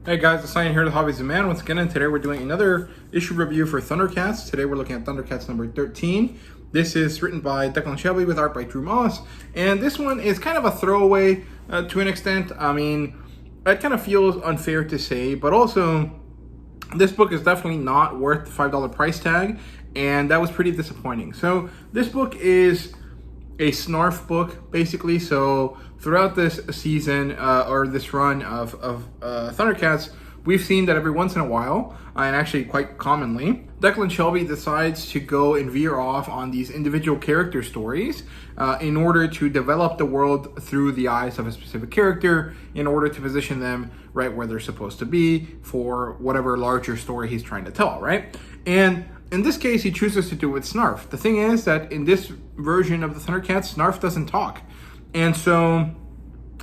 Hey guys, it's Ryan here with HobbiesofaMan once again, and today we're doing another issue review for ThunderCats. Today we're looking at ThunderCats number 13. This is written by Declan Shelby with art by Drew Moss, and this one is kind of a throwaway to an extent. I mean, it kind of feels unfair to say, but also this book is definitely not worth the $5 price tag, and that was pretty disappointing. So this book is a Snarf book, basically. So throughout this season or this run of ThunderCats, we've seen that every once in a while, and actually quite commonly, Declan Shelby decides to go and veer off on these individual character stories in order to develop the world through the eyes of a specific character, in order to position them right where they're supposed to be for whatever larger story he's trying to tell, right? And in this case, he chooses to do it with Snarf. The thing is that in this version of the ThunderCats, Snarf doesn't talk. And so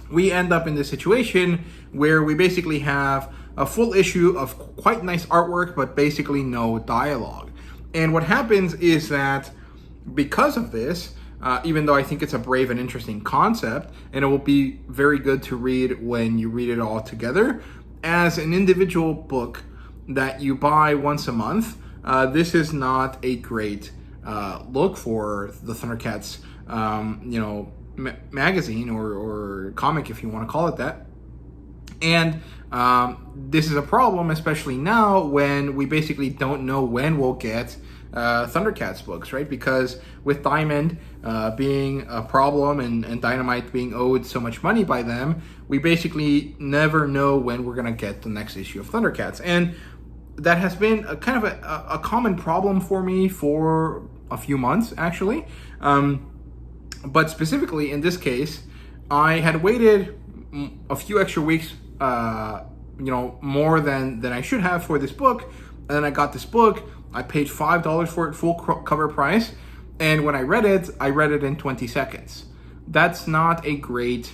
we end up in this situation where we basically have a full issue of quite nice artwork, but basically no dialogue. And what happens is that because of this, even though I think it's a brave and interesting concept, and it will be very good to read when you read it all together, as an individual book that you buy once a month, this is not a great look for the ThunderCats, magazine or comic, if you want to call it that. And this is a problem, especially now when we basically don't know when we'll get ThunderCats books, right? Because with Diamond being a problem and Dynamite being owed so much money by them, we basically never know when we're going to get the next issue of ThunderCats. And that has been a kind of a common problem for me for a few months, actually. But specifically in this case, I had waited a few extra weeks, more than I should have for this book. And then I got this book. I paid $5 for it, full cover price. And when I read it in 20 seconds. That's not a great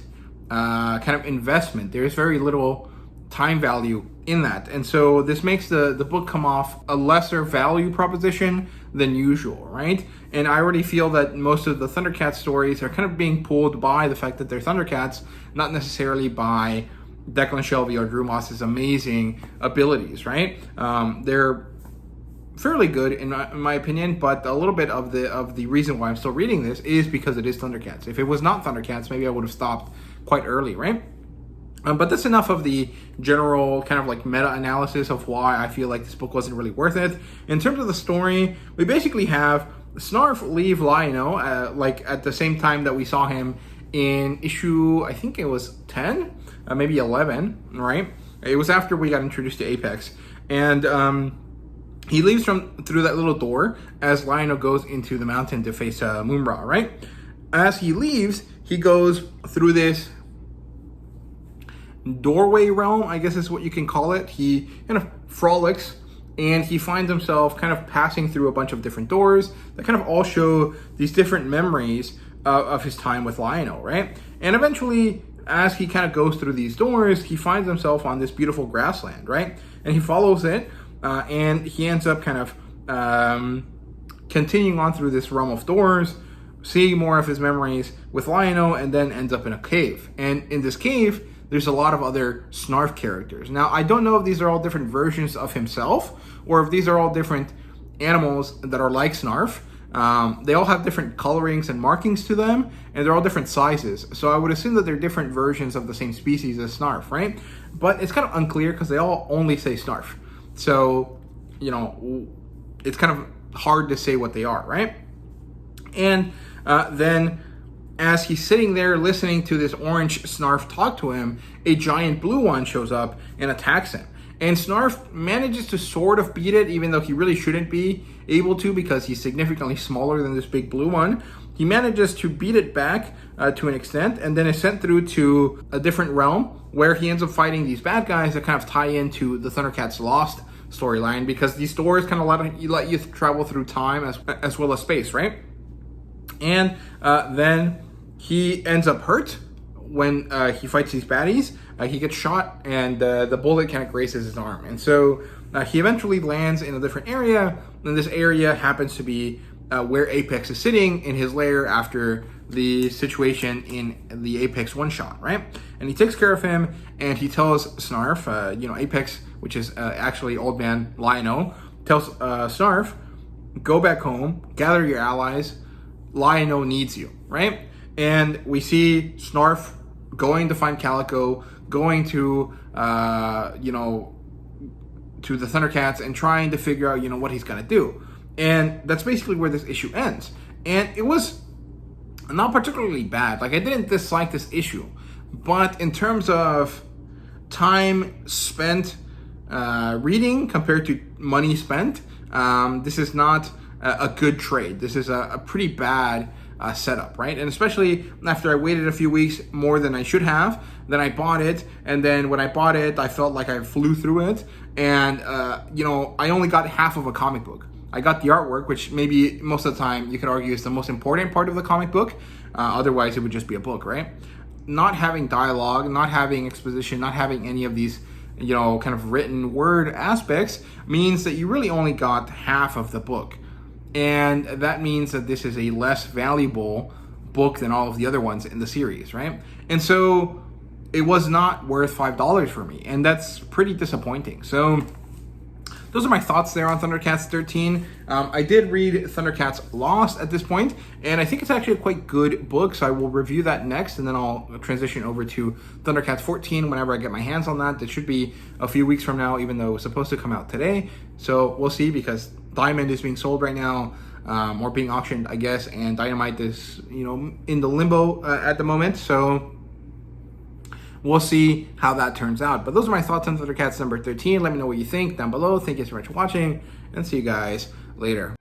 kind of investment. There's very little time value in that, and so this makes the book come off a lesser value proposition than usual, right? And I already feel that most of the ThunderCats stories are kind of being pulled by the fact that they're ThunderCats, not necessarily by Declan Shelby or Drew Moss's amazing abilities, right? They're fairly good in my opinion, but a little bit of the reason why I'm still reading this is because it is ThunderCats. If it was not ThunderCats, maybe I would have stopped quite early, right? But that's enough of the general kind of like meta-analysis of why I feel like this book wasn't really worth it. In terms of the story, we basically have Snarf leave Lion-O like at the same time that we saw him in issue, I think it was 10, maybe 11, right? It was after we got introduced to Apex. And he leaves through that little door as Lion-O goes into the mountain to face Moonra, right? As he leaves, he goes through this doorway realm, I guess is what you can call it. He kind of frolics and he finds himself kind of passing through a bunch of different doors that kind of all show these different memories of his time with Lion-O, right? And eventually, as he kind of goes through these doors, he finds himself on this beautiful grassland, right? And he follows it and he ends up kind of continuing on through this realm of doors, seeing more of his memories with Lion-O, and then ends up in a cave. And in this cave, there's a lot of other Snarf characters. Now, I don't know if these are all different versions of himself or if these are all different animals that are like Snarf. They all have different colorings and markings to them, and they're all different sizes. So I would assume that they're different versions of the same species as Snarf, right? But it's kind of unclear because they all only say Snarf. So, it's kind of hard to say what they are, right? And then as he's sitting there listening to this orange Snarf talk to him, a giant blue one shows up and attacks him. And Snarf manages to sort of beat it, even though he really shouldn't be able to because he's significantly smaller than this big blue one. He manages to beat it back to an extent, and then is sent through to a different realm where he ends up fighting these bad guys that kind of tie into the ThunderCats Lost storyline, because these stories kind of let you travel through time as well as space, right? And then he ends up hurt when he fights these baddies. He gets shot, and the bullet kind of grazes his arm. And so he eventually lands in a different area, and this area happens to be where Apex is sitting in his lair after the situation in the Apex one-shot, right? And he takes care of him, and he tells Snarf, Apex, which is actually Old Man Lion-O, tells Snarf, go back home, gather your allies, Lion-O needs you, right? And we see Snarf going to find Calico, going to, to the ThunderCats and trying to figure out, what he's going to do. And that's basically where this issue ends. And it was not particularly bad. Like, I didn't dislike this issue. But in terms of time spent reading compared to money spent, this is not a good trade. This is a pretty bad setup, right? And especially after I waited a few weeks more than I should have, then I bought it, and then when I bought it, I felt like I flew through it, and I only got half of a comic book. I got the artwork, which maybe most of the time you could argue is the most important part of the comic book. Otherwise, it would just be a book, right? Not having dialogue, not having exposition, not having any of these, kind of written word aspects means that you really only got half of the book. And that means that this is a less valuable book than all of the other ones in the series, right? And so it was not worth $5 for me, and that's pretty disappointing. So those are my thoughts there on ThunderCats 13. I did read ThunderCats Lost at this point, and I think it's actually a quite good book, so I will review that next, and then I'll transition over to ThunderCats 14 whenever I get my hands on that. That should be a few weeks from now, even though it was supposed to come out today. So we'll see, because Diamond is being sold right now, or being auctioned, I guess, and Dynamite is, in the limbo at the moment, so we'll see how that turns out. But those are my thoughts on ThunderCats number 13. Let me know what you think down below. Thank you so much for watching, and see you guys later.